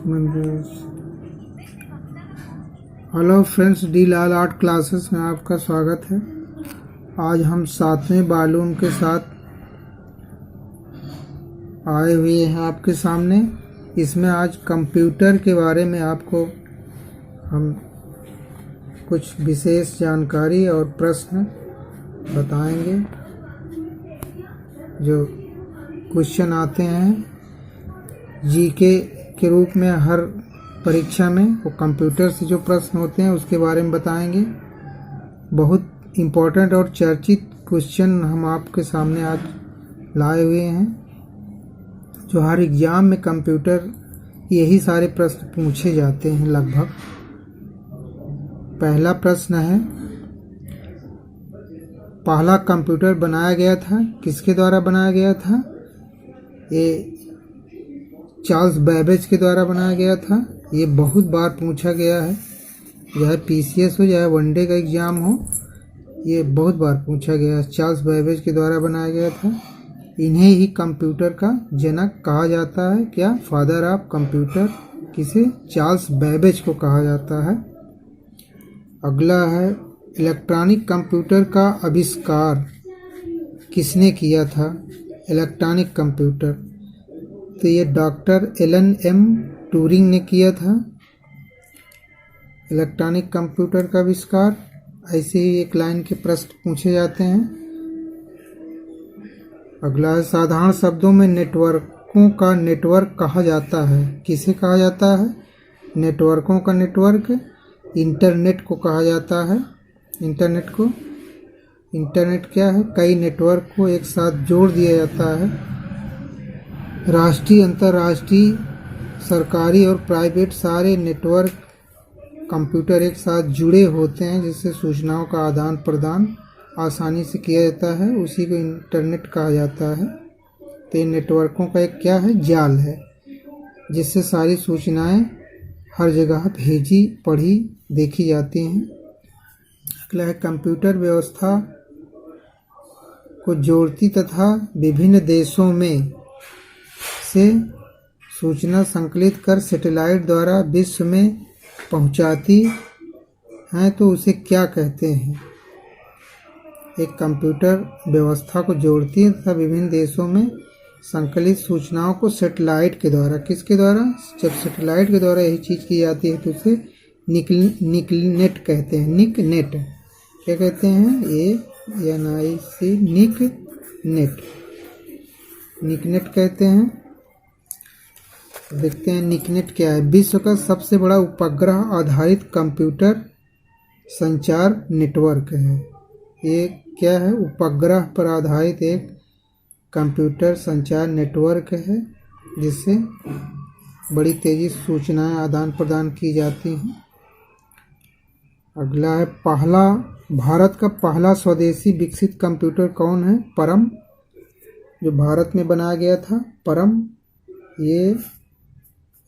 Hello friends, D लाल art classes में आपका स्वागत है। आज हम 7वें बालून के साथ आए हुए हैं आपके सामने। इसमें आज कंप्यूटर के बारे में आपको हम कुछ विशेष जानकारी और प्रश्न बताएंगे। जो क्वेश्चन आते हैं जीके के रूप में हर परीक्षा में, वो कंप्यूटर से जो प्रश्न होते हैं उसके बारे में बताएंगे। बहुत इम्पोर्टेंट और चर्चित क्वेश्चन हम आपके सामने आज लाए हुए हैं। जो हर एग्ज़ाम में कंप्यूटर यही सारे प्रश्न पूछे जाते हैं लगभग। पहला प्रश्न है, पहला कंप्यूटर बनाया गया था, किसके द्वारा बनाया गया था? ये चार्ल्स बैबेज के द्वारा बनाया गया था। ये बहुत बार पूछा गया है, चाहे पीसीएस हो चाहे वनडे का एग्ज़ाम हो, ये बहुत बार पूछा गया है। चार्ल्स बैबेज के द्वारा बनाया गया था। इन्हें ही कंप्यूटर का जनक कहा जाता है। क्या? फादर ऑफ कंप्यूटर किसे? चार्ल्स बैबेज को कहा जाता है। अगला है, इलेक्ट्रॉनिक कंप्यूटर का आविष्कार किसने किया था? इलेक्ट्रॉनिक कंप्यूटर तो ये डॉक्टर एलन एम ट्यूरिंग ने किया था इलेक्ट्रॉनिक कंप्यूटर का आविष्कार। ऐसे ही एक लाइन के प्रश्न पूछे जाते हैं। अगला है, साधारण शब्दों में नेटवर्कों का नेटवर्क कहा जाता है, किसे कहा जाता है? नेटवर्कों का नेटवर्क इंटरनेट को कहा जाता है। इंटरनेट को, इंटरनेट क्या है? कई नेटवर्क को एक साथ जोड़ दिया जाता है। राष्ट्रीय, अंतर्राष्ट्रीय, सरकारी और प्राइवेट सारे नेटवर्क कंप्यूटर एक साथ जुड़े होते हैं, जिससे सूचनाओं का आदान प्रदान आसानी से किया जाता है। उसी को इंटरनेट कहा जाता है। तो इन नेटवर्कों का एक क्या है? जाल है, जिससे सारी सूचनाएं हर जगह भेजी, पढ़ी, देखी जाती हैं। अगला है, कंप्यूटर व्यवस्था को जोड़ती तथा विभिन्न देशों में से सूचना संकलित कर सैटेलाइट द्वारा विश्व में पहुंचाती हैं, तो उसे क्या कहते हैं? एक कंप्यूटर व्यवस्था को जोड़ती है तथा विभिन्न देशों में संकलित सूचनाओं को सैटेलाइट के द्वारा, किसके द्वारा? जब सैटेलाइट के द्वारा यही चीज़ की जाती है तो उसे निकनेट कहते हैं। निकनेट क्या कहते हैं? NIC, निकनेट, निकनेट कहते हैं। देखते हैं निकनेट क्या है। विश्व का सबसे बड़ा उपग्रह आधारित कंप्यूटर संचार नेटवर्क है। ये क्या है? उपग्रह पर आधारित एक कंप्यूटर संचार नेटवर्क है, जिससे बड़ी तेजी से सूचनाएं आदान प्रदान की जाती हैं। अगला है, भारत का पहला स्वदेशी विकसित कंप्यूटर कौन है? परम, जो भारत में बनाया गया था। परम, ये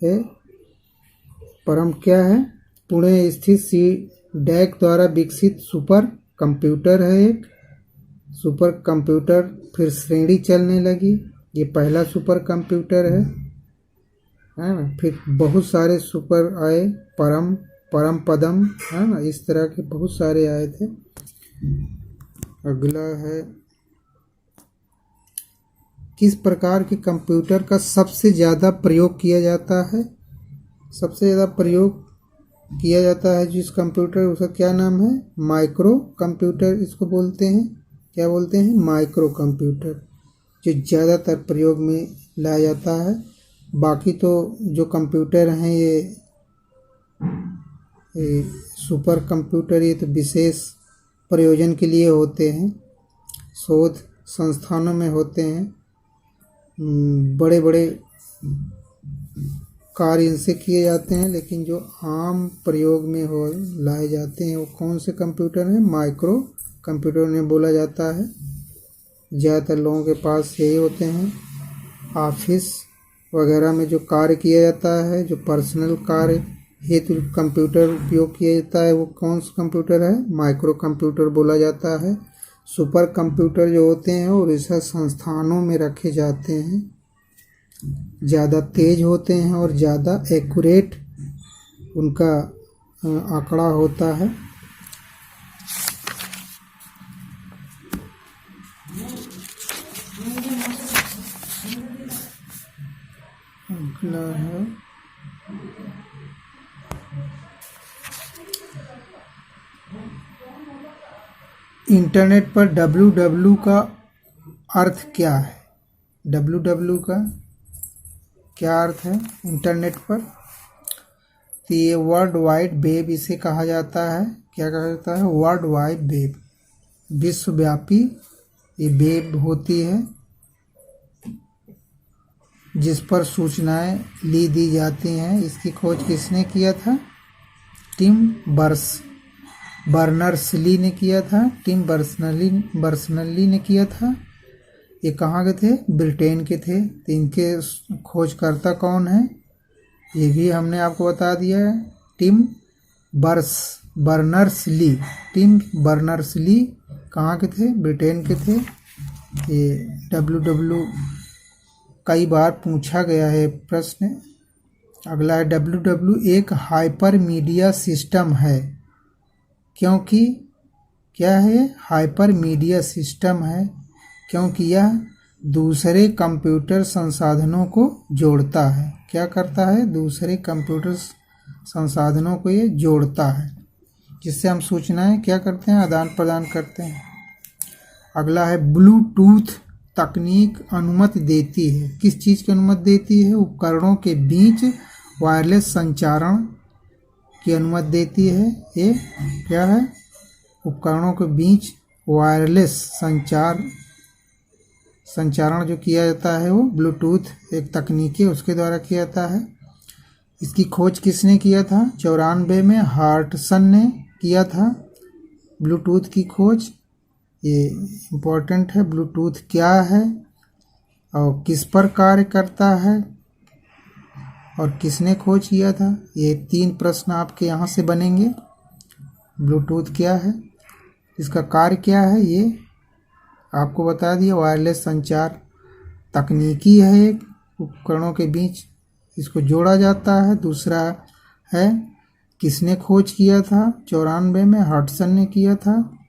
है परम क्या है? पुणे स्थित CDAC द्वारा विकसित सुपर कंप्यूटर है। एक सुपर कंप्यूटर फिर श्रेणी चलने लगी। ये पहला सुपर कंप्यूटर है ना। फिर बहुत सारे सुपर आए, परम, परम पदम, है ना। इस तरह के बहुत सारे आए थे। अगला है, किस प्रकार के कंप्यूटर का सबसे ज़्यादा प्रयोग किया जाता है? सबसे ज़्यादा प्रयोग किया जाता है जिस कंप्यूटर, उसका क्या नाम है? माइक्रो कंप्यूटर इसको बोलते हैं। क्या बोलते हैं? माइक्रो कंप्यूटर, जो ज़्यादातर प्रयोग में लाया जाता है। बाकी तो जो कंप्यूटर हैं ये सुपर कंप्यूटर, ये तो विशेष प्रयोजन के लिए होते हैं, शोध संस्थानों में होते हैं। बड़े बड़े कार्य इनसे किए जाते हैं, लेकिन जो आम प्रयोग में हो लाए जाते हैं वो कौन से कंप्यूटर हैं? माइक्रो कंप्यूटर उन्हें बोला जाता है। ज़्यादातर लोगों के पास यही होते हैं। ऑफिस वगैरह में जो कार्य किया जाता है, जो पर्सनल कार्य हेतु कंप्यूटर उपयोग किया जाता है, वो कौन सा कंप्यूटर है? माइक्रो कंप्यूटर बोला जाता है। सुपर कंप्यूटर जो होते हैं वो रिसर्च संस्थानों में रखे जाते हैं। ज़्यादा तेज होते हैं और ज़्यादा एक्यूरेट उनका आंकड़ा होता है। अगला है इंटरनेट पर www का अर्थ क्या है? www का क्या अर्थ है इंटरनेट पर? तो ये वर्ल्ड वाइड वेब इसे कहा जाता है। क्या कहा जाता है? वर्ल्ड वाइड वेब, विश्वव्यापी ये वेब होती है जिस पर सूचनाएं ली दी जाती हैं। इसकी खोज किसने किया था? टिम बर्नर्स-ली ने किया था। टिम बर्नर्स-ली ने किया था। ये कहाँ के थे? ब्रिटेन के थे। तो इनके खोजकर्ता कौन है ये भी हमने आपको बता दिया है। Tim Berners-Lee. टिम बर्नर्स-ली कहाँ के थे? ब्रिटेन के थे। ये www कई बार पूछा गया है प्रश्न। अगला है www एक हाइपर मीडिया सिस्टम है क्योंकि क्या है? हाइपर मीडिया सिस्टम है क्योंकि यह दूसरे कंप्यूटर संसाधनों को जोड़ता है। क्या करता है? दूसरे कंप्यूटर संसाधनों को ये जोड़ता है जिससे हम सूचनाएं क्या करते हैं? आदान प्रदान करते हैं। अगला है ब्लूटूथ तकनीक अनुमति देती है। किस चीज़ की अनुमति देती है? उपकरणों के बीच वायरलेस संचारण की अनुमति देती है। ये क्या है? उपकरणों के बीच वायरलेस संचारण जो किया जाता है वो ब्लूटूथ एक तकनीक है उसके द्वारा किया जाता है। इसकी खोज किसने किया था? 94 में हार्टसन ने किया था ब्लूटूथ की खोज। ये इम्पोर्टेंट है। ब्लूटूथ क्या है और किस पर कार्य करता है और किसने खोज किया था? ये 3 प्रश्न आपके यहाँ से बनेंगे। ब्लूटूथ क्या है, इसका कार्य क्या है, ये आपको बता दिया। वायरलेस संचार तकनीकी है, एक उपकरणों के बीच इसको जोड़ा जाता है। दूसरा है किसने खोज किया था? 94 में हार्टसन ने किया था।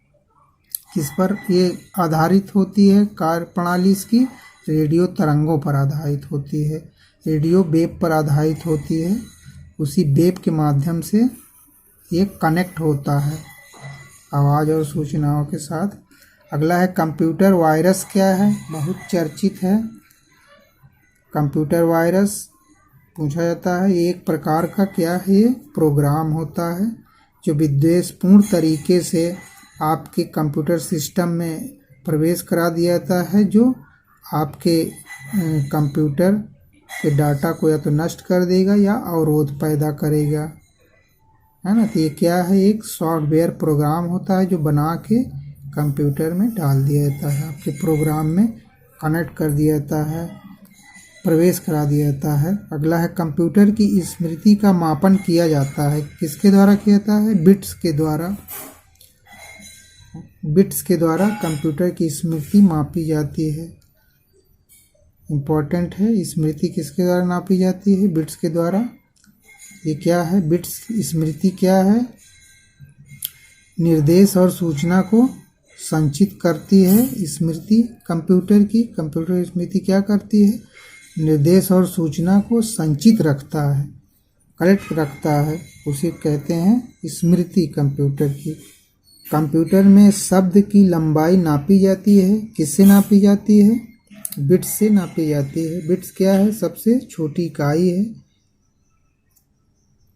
किस पर ये आधारित होती है? कार्य प्रणाली इसकी रेडियो तरंगों पर आधारित होती है, रेडियो वेव पर आधारित होती है। उसी वेव के माध्यम से ये कनेक्ट होता है आवाज़ और सूचनाओं के साथ। अगला है कंप्यूटर वायरस क्या है? बहुत चर्चित है। कंप्यूटर वायरस पूछा जाता है एक प्रकार का क्या है? ये प्रोग्राम होता है जो विद्वेषपूर्ण तरीके से आपके कंप्यूटर सिस्टम में प्रवेश करा दिया जाता है, जो आपके कंप्यूटर के डाटा को या तो नष्ट कर देगा या अवरोध पैदा करेगा, है ना। तो ये क्या है? एक सॉफ्टवेयर प्रोग्राम होता है जो बना के कंप्यूटर में डाल दिया जाता है, आपके प्रोग्राम में कनेक्ट कर दिया जाता है, प्रवेश करा दिया जाता है। अगला है कंप्यूटर की स्मृति का मापन किया जाता है। किसके द्वारा किया जाता है? बिट्स के द्वारा। बिट्स के द्वारा कंप्यूटर की स्मृति मापी जाती है। इम्पोर्टेंट है, स्मृति किसके द्वारा नापी जाती है? बिट्स के द्वारा। ये क्या है? बिट्स स्मृति क्या है? निर्देश और सूचना को संचित करती है स्मृति कंप्यूटर की। कंप्यूटर स्मृति क्या करती है? निर्देश और सूचना को संचित रखता है, कलेक्ट रखता है, उसे कहते हैं स्मृति कंप्यूटर की। कंप्यूटर में शब्द की लंबाई नापी जाती है। किससे नापी जाती है? बिट्स से नापी जाती है। बिट्स क्या है? सबसे छोटी इकाई है,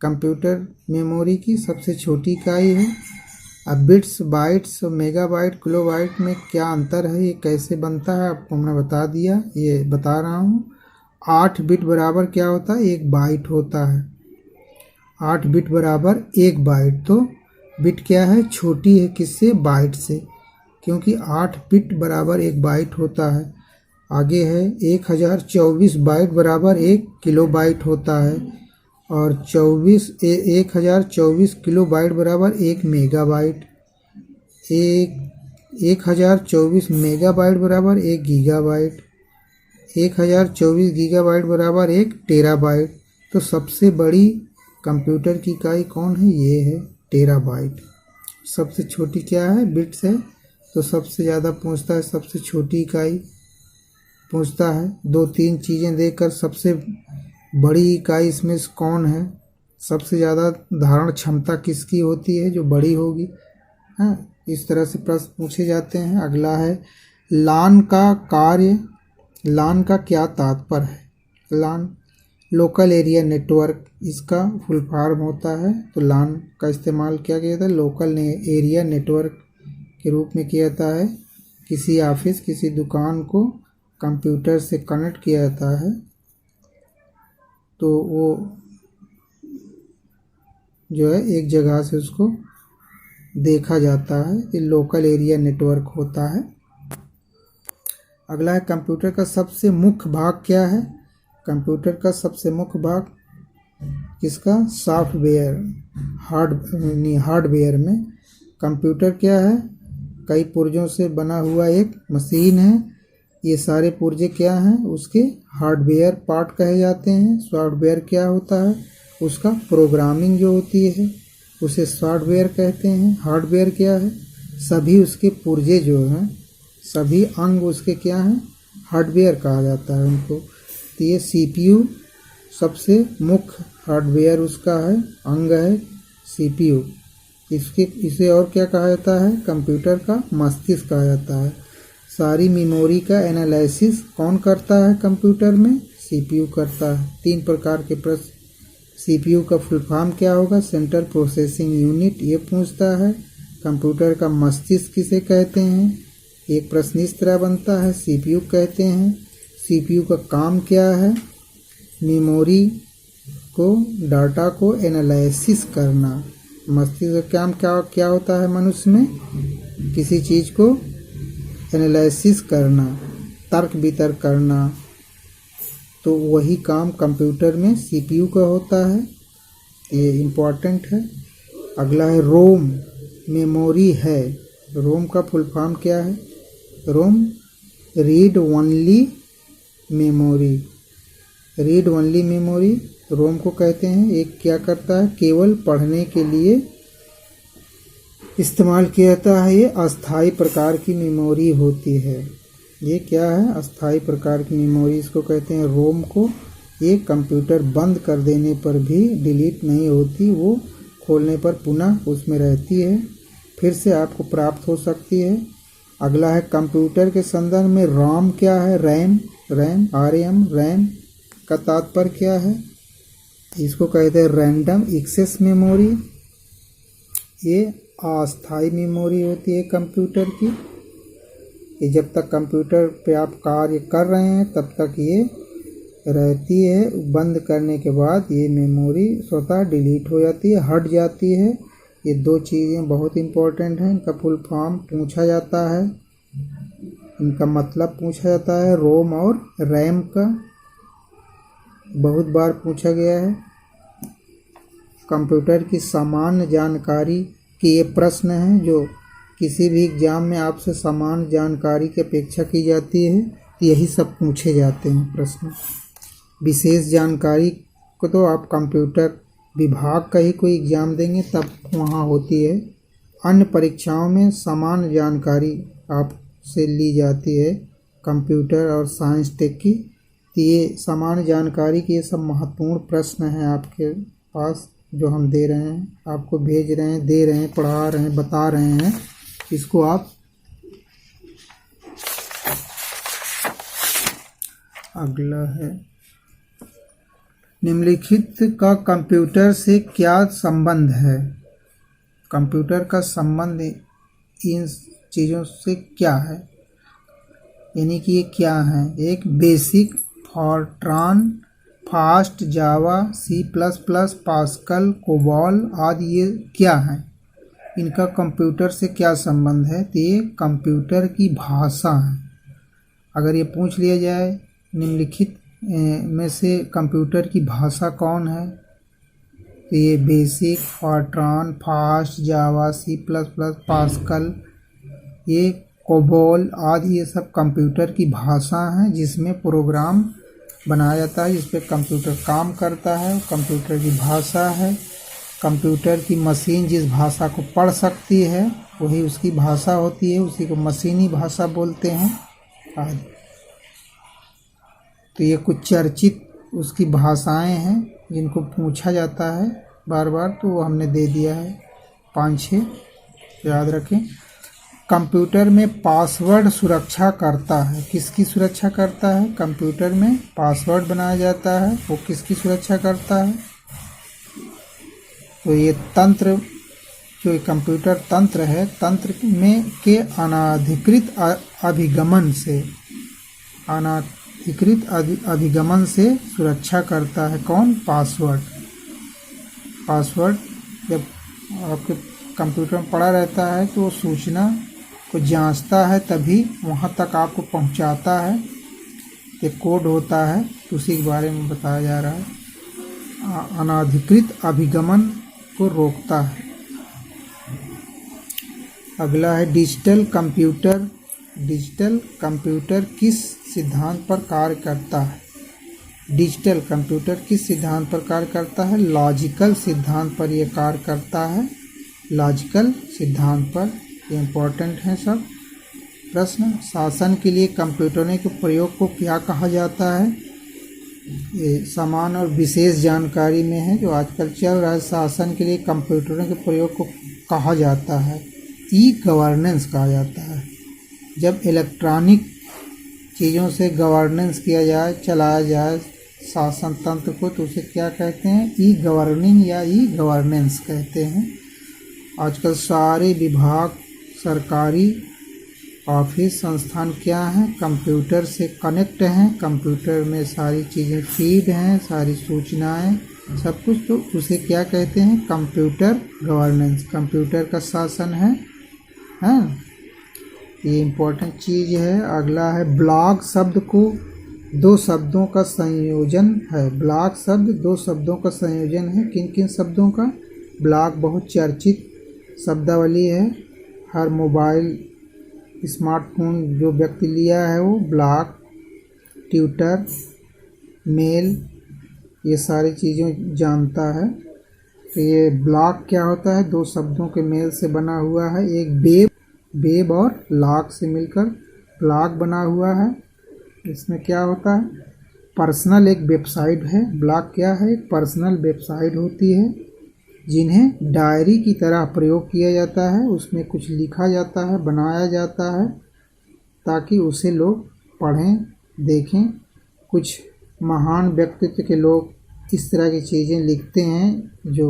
कंप्यूटर मेमोरी की सबसे छोटी इकाई है। अब बिट्स, बाइट्स, मेगाबाइट, किलोबाइट में क्या अंतर है, ये कैसे बनता है आपको हमने बता दिया, ये बता रहा हूँ। 8 बिट बराबर क्या होता है? 1 बाइट होता है। 8 बिट बराबर 1 बाइट। तो बिट क्या है? छोटी है किससे? बाइट से, क्योंकि 8 बिट बराबर 1 बाइट होता है। आगे है 1024 बाइट बराबर 1 किलोबाइट होता है, और 1024 किलोबाइट बराबर 1 मेगाबाइट। 1024 मेगाबाइट बराबर 1 गीगाबाइट। 1024 गीगाबाइट बराबर 1 टेराबाइट। तो सबसे बड़ी कंप्यूटर की इकाई कौन है? ये है टेराबाइट। सबसे छोटी क्या है? बिट्स है। तो सबसे ज़्यादा पूछता है सबसे छोटी इकाई पूछता है। 2-3 चीज़ें देकर सबसे बड़ी इकाई इसमें से कौन है? सबसे ज़्यादा धारण क्षमता किसकी होती है? जो बड़ी होगी। हाँ, इस तरह से प्रश्न पूछे जाते हैं। अगला है लान का कार्य। लान का क्या तात्पर्य है? लान लोकल एरिया नेटवर्क, इसका फुल फॉर्म होता है। तो लान का इस्तेमाल क्या किया जाता है? लोकल एरिया नेटवर्क के रूप में किया जाता है। किसी ऑफिस, किसी दुकान को कंप्यूटर से कनेक्ट किया जाता है तो वो जो है एक जगह से उसको देखा जाता है। ये लोकल एरिया नेटवर्क होता है। अगला है कंप्यूटर का सबसे मुख्य भाग क्या है? कंप्यूटर का सबसे मुख्य भाग किसका? सॉफ्टवेयर। हार्डवेयर में कंप्यूटर क्या है? कई पुर्जों से बना हुआ एक मशीन है। ये सारे पुर्जे क्या हैं? उसके हार्डवेयर पार्ट कहे जाते हैं। सॉफ्टवेयर क्या होता है? उसका प्रोग्रामिंग जो होती है उसे सॉफ्टवेयर कहते हैं। हार्डवेयर क्या है? सभी उसके पुर्जे जो हैं, सभी अंग उसके क्या हैं? हार्डवेयर कहा जाता है उनको। तो ये सीपीयू सबसे मुख्य हार्डवेयर उसका है, अंग है सीपीयू। इसे और क्या कहा जाता है? कंप्यूटर का मस्तिष्क कहा जाता है। सारी मेमोरी का एनालिसिस कौन करता है कंप्यूटर में? सीपीयू करता है। 3 प्रकार के प्रश्न। सीपीयू का फुल फॉर्म क्या होगा? सेंट्रल प्रोसेसिंग यूनिट, ये पूछता है। कंप्यूटर का मस्तिष्क किसे कहते हैं? एक प्रश्न इस तरह बनता है, सीपीयू कहते हैं। सीपीयू का काम क्या है? मेमोरी को, डाटा को एनालिसिस करना। मस्तिष्क का काम क्या होता है मनुष्य में? किसी चीज़ को एनालिसिस करना, तर्क वितर्क करना। तो वही काम कंप्यूटर में सीपीयू का होता है। ये इम्पोर्टेंट है। अगला है रोम। मेमोरी है। रोम का फुल फॉर्म क्या है? ROM read only memory. Read only memory ROM को कहते हैं। एक क्या करता है? केवल पढ़ने के लिए इस्तेमाल किया जाता है। ये अस्थाई प्रकार की मेमोरी होती है। ये क्या है? अस्थाई प्रकार की मेमोरी इसको कहते हैं रोम को। ये कंप्यूटर बंद कर देने पर भी डिलीट नहीं होती, वो खोलने पर पुनः उसमें रहती है, फिर से आपको प्राप्त हो सकती है। अगला है कंप्यूटर के संदर्भ में रैम क्या है? रैम का तात्पर्य क्या है? इसको कहते हैं रैंडम एक्सेस मेमोरी। ये अस्थाई मेमोरी होती है कंप्यूटर की। ये जब तक कंप्यूटर पे आप कार्य कर रहे हैं तब तक ये रहती है। बंद करने के बाद ये मेमोरी स्वतः डिलीट हो जाती है, हट जाती है। ये 2 चीज़ें बहुत इम्पोर्टेंट हैं। इनका फुल फॉर्म पूछा जाता है, इनका मतलब पूछा जाता है। रोम और रैम का बहुत बार पूछा गया है। कंप्यूटर की सामान्य जानकारी के ये प्रश्न हैं जो किसी भी एग्जाम में आपसे सामान्य जानकारी की अपेक्षा की जाती है। यही सब पूछे जाते हैं प्रश्न। विशेष जानकारी को तो आप कंप्यूटर विभाग का ही कोई एग्ज़ाम देंगे तब वहाँ होती है। अन्य परीक्षाओं में सामान्य जानकारी आपसे ली जाती है कंप्यूटर और साइंस टेक की। तो ये सामान्य जानकारी के ये सब महत्वपूर्ण प्रश्न हैं आपके पास जो हम दे रहे हैं, आपको भेज रहे हैं, दे रहे हैं, पढ़ा रहे हैं, बता रहे हैं। इसको आप अगला है निम्नलिखित का कंप्यूटर से क्या संबंध है? कंप्यूटर का संबंध इन चीज़ों से क्या है? यानी कि ये क्या है? एक बेसिक, फॉर्ट्रान, फास्ट, जावा, C++, पास्कल, कोबॉल आदि, ये क्या है? इनका कंप्यूटर से क्या संबंध है? तो ये कंप्यूटर की भाषा है। अगर ये पूछ लिया जाए निम्नलिखित में से कंप्यूटर की भाषा कौन है, तो ये बेसिक, फॉर्ट्रान, फास्ट, जावा, C++, पास्कल, ये कोबोल आदि ये सब कंप्यूटर की भाषा हैं जिसमें प्रोग्राम बनाया जाता है, जिस पे कंप्यूटर काम करता है। कंप्यूटर की भाषा है। कंप्यूटर की मशीन जिस भाषा को पढ़ सकती है वही उसकी भाषा होती है, उसी को मशीनी भाषा बोलते हैं आदि। तो ये कुछ चर्चित उसकी भाषाएं हैं जिनको पूछा जाता है बार बार, तो वो हमने दे दिया है 5-6, याद रखें। कंप्यूटर में पासवर्ड सुरक्षा करता है। किसकी सुरक्षा करता है? कंप्यूटर में पासवर्ड बनाया जाता है, वो किसकी सुरक्षा करता है? तो ये तंत्र, जो कंप्यूटर तंत्र है, तंत्र में के अनाधिकृत अभिगमन से सुरक्षा करता है। कौन? पासवर्ड। पासवर्ड जब आपके कंप्यूटर में पड़ा रहता है तो वो सूचना को जांचता है, तभी वहाँ तक आपको पहुँचाता है। एक कोड होता है, तो उसी के बारे में बताया जा रहा है। अनाधिकृत अभिगमन को रोकता है। अगला है डिजिटल कंप्यूटर। डिजिटल कंप्यूटर किस सिद्धांत पर कार्य करता है? डिजिटल कंप्यूटर किस सिद्धांत पर कार्य करता है? लॉजिकल सिद्धांत पर यह कार्य करता है। लॉजिकल सिद्धांत पर, ये इम्पोर्टेंट है सब प्रश्न। शासन के लिए कंप्यूटरों के प्रयोग को क्या कहा जाता है? ये समान और विशेष जानकारी में है जो आजकल चल रहा है। शासन के लिए कंप्यूटरों के प्रयोग को कहा जाता है ई गवर्नेंस कहा जाता है। जब इलेक्ट्रॉनिक चीज़ों से गवर्नेंस किया जाए, चलाया जाए शासन तंत्र को, तो उसे क्या कहते हैं? ई गवर्निंग या ई गवर्नेंस कहते हैं। आजकल सारे विभाग, सरकारी ऑफिस, संस्थान क्या हैं? कंप्यूटर से कनेक्ट हैं। कंप्यूटर में सारी चीज़ें फीड हैं, सारी सूचनाएं, सब कुछ। तो उसे क्या कहते हैं? कंप्यूटर गवर्नेंस, कंप्यूटर का शासन है। ये इम्पोर्टेंट चीज़ है। अगला है ब्लॉग शब्द को दो शब्दों का संयोजन है। ब्लॉग शब्द दो शब्दों का संयोजन है। किन किन शब्दों का? ब्लॉग बहुत चर्चित शब्दावली है। हर मोबाइल, स्मार्टफोन जो व्यक्ति लिया है वो ब्लॉग, ट्विटर, मेल, ये सारी चीज़ें जानता है। तो ये ब्लॉग क्या होता है? दो शब्दों के मेल से बना हुआ है। एक वेब और लॉग से मिलकर ब्लॉग बना हुआ है। इसमें क्या होता है? पर्सनल एक वेबसाइट है। ब्लॉग क्या है? एक पर्सनल वेबसाइट होती है जिन्हें डायरी की तरह प्रयोग किया जाता है। उसमें कुछ लिखा जाता है, बनाया जाता है ताकि उसे लोग पढ़ें, देखें। कुछ महान व्यक्तित्व के लोग इस तरह की चीज़ें लिखते हैं जो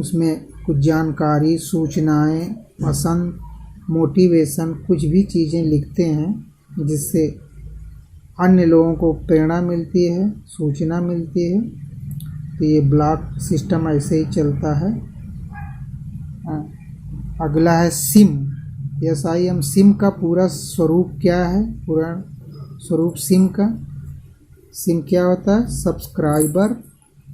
उसमें कुछ जानकारी, सूचनाएं, पसंद, मोटिवेशन, कुछ भी चीज़ें लिखते हैं जिससे अन्य लोगों को प्रेरणा मिलती है, सूचना मिलती है। तो ये ब्लॉग सिस्टम ऐसे ही चलता है। अगला है सिम। SIM। सिम का पूरा स्वरूप क्या है? पूरा स्वरूप सिम का, सिम क्या होता है? सब्सक्राइबर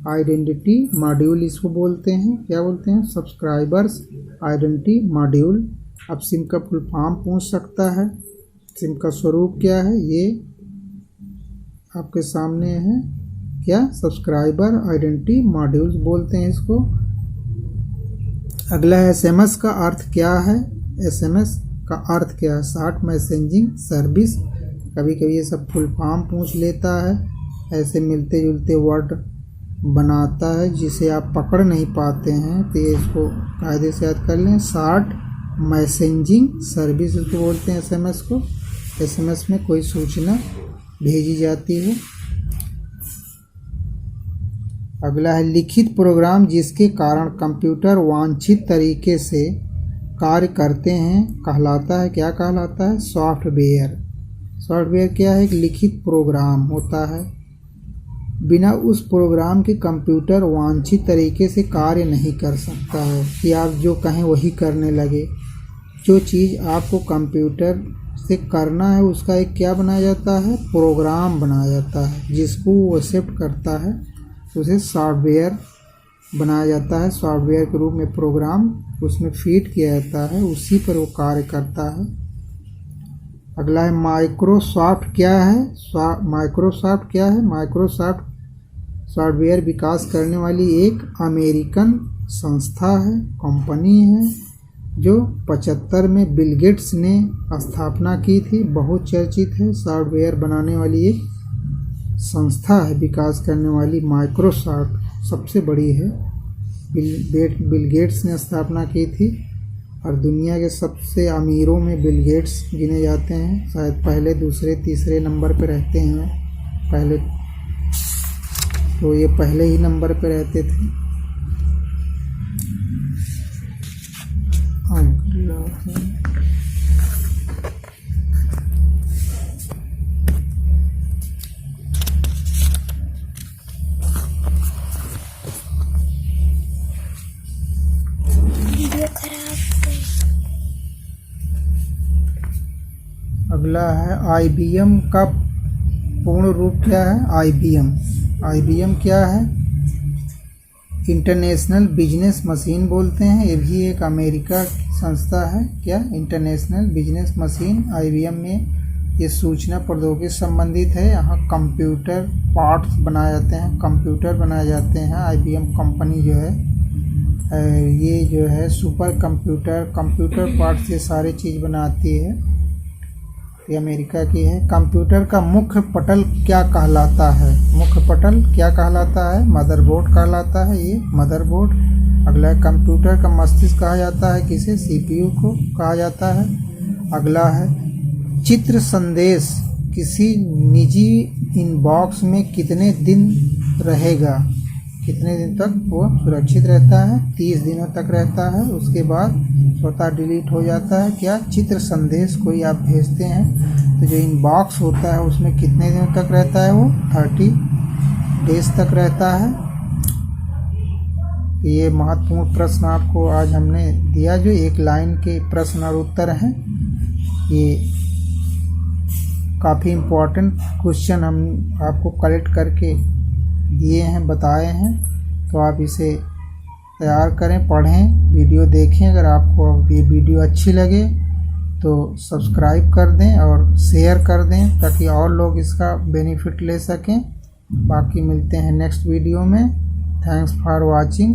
आइडेंटिटी मॉड्यूल इसको बोलते हैं। क्या बोलते हैं? Subscribers identity module. अब सिम का फुल फॉर्म पूछ सकता है। सिम का स्वरूप क्या है? ये आपके सामने है। क्या? सब्सक्राइबर आइडेंटिटी मॉड्यूल्स बोलते हैं इसको। अगला है SMS का अर्थ क्या है? SMS का अर्थ क्या है? Short messaging service. कभी कभी ये सब फुल फॉर्म पूछ लेता है, ऐसे मिलते जुलते वर्ड बनाता है जिसे आप पकड़ नहीं पाते हैं, तो ये इसको कायदे से याद कर लें। शॉर्ट मैसेजिंग सर्विस इसको बोलते हैं SMS को। SMS में कोई सूचना भेजी जाती है। अगला है लिखित प्रोग्राम जिसके कारण कंप्यूटर वांछित तरीके से कार्य करते हैं कहलाता है। क्या कहलाता है? सॉफ्टवेयर। सॉफ्टवेयर क्या है? एक लिखित प्रोग्राम होता है। बिना उस प्रोग्राम के कंप्यूटर वांछित तरीके से कार्य नहीं कर सकता है कि आप जो कहें वही करने लगे। जो चीज़ आपको कंप्यूटर से करना है उसका एक क्या बनाया जाता है? प्रोग्राम बनाया जाता है, जिसको वो एक्सेप्ट करता है उसे सॉफ्टवेयर बनाया जाता है। सॉफ्टवेयर के रूप में प्रोग्राम उसमें फीड किया जाता है, उसी पर वो कार्य करता है। अगला है माइक्रोसॉफ्ट क्या है। माइक्रोसॉफ्ट क्या है? माइक्रोसॉफ्ट सॉफ्टवेयर विकास करने वाली एक अमेरिकन संस्था है, कंपनी है, जो 75 में बिल गेट्स ने स्थापना की थी। बहुत चर्चित है, सॉफ्टवेयर बनाने वाली एक संस्था है विकास करने वाली। माइक्रोसॉफ्ट सबसे बड़ी है, बिल गेट्स ने स्थापना की थी और दुनिया के सबसे अमीरों में बिल गेट्स गिने जाते हैं। शायद पहले, दूसरे, तीसरे नंबर पर रहते हैं। पहले तो ये पहले ही नंबर पर रहते थे। अगला है IBM का पूर्ण रूप क्या है? IBM क्या है? इंटरनेशनल बिजनेस मशीन बोलते हैं। ये भी एक अमेरिका की संस्था है। क्या? International business machine. IBM में ये सूचना प्रौद्योगिकी संबंधित है। यहाँ कंप्यूटर पार्ट्स बनाए जाते हैं, कंप्यूटर बनाए जाते हैं। IBM कंपनी जो है ये जो है सुपर कंप्यूटर पार्ट्स, ये सारी चीज़ बनाती है। ये अमेरिका की है। कंप्यूटर का मुख्य पटल क्या कहलाता है? मुख्य पटल क्या कहलाता है? मदरबोर्ड कहलाता है। ये मदरबोर्ड। अगला है कंप्यूटर का मस्तिष्क कहा जाता है किसे? CPU को कहा जाता है। अगला है चित्र संदेश किसी निजी इनबॉक्स में कितने दिन रहेगा? कितने दिन तक वो सुरक्षित रहता है? 30 दिनों तक रहता है। उसके बाद स्वतः डिलीट हो जाता है। क्या? चित्र संदेश कोई आप भेजते हैं तो जो इनबॉक्स होता है उसमें कितने दिनों तक रहता है? वो 30 डेज तक रहता है। ये महत्वपूर्ण प्रश्न आपको आज हमने दिया, जो एक लाइन के प्रश्न और उत्तर हैं। ये काफ़ी इम्पोर्टेंट क्वेश्चन हम आपको कलेक्ट करके दिए हैं, बताए हैं। तो आप इसे तैयार करें, पढ़ें, वीडियो देखें। अगर आपको ये वीडियो अच्छी लगे तो सब्सक्राइब कर दें और शेयर कर दें ताकि और लोग इसका बेनिफिट ले सकें। बाकी मिलते हैं नेक्स्ट वीडियो में। Thanks for watching.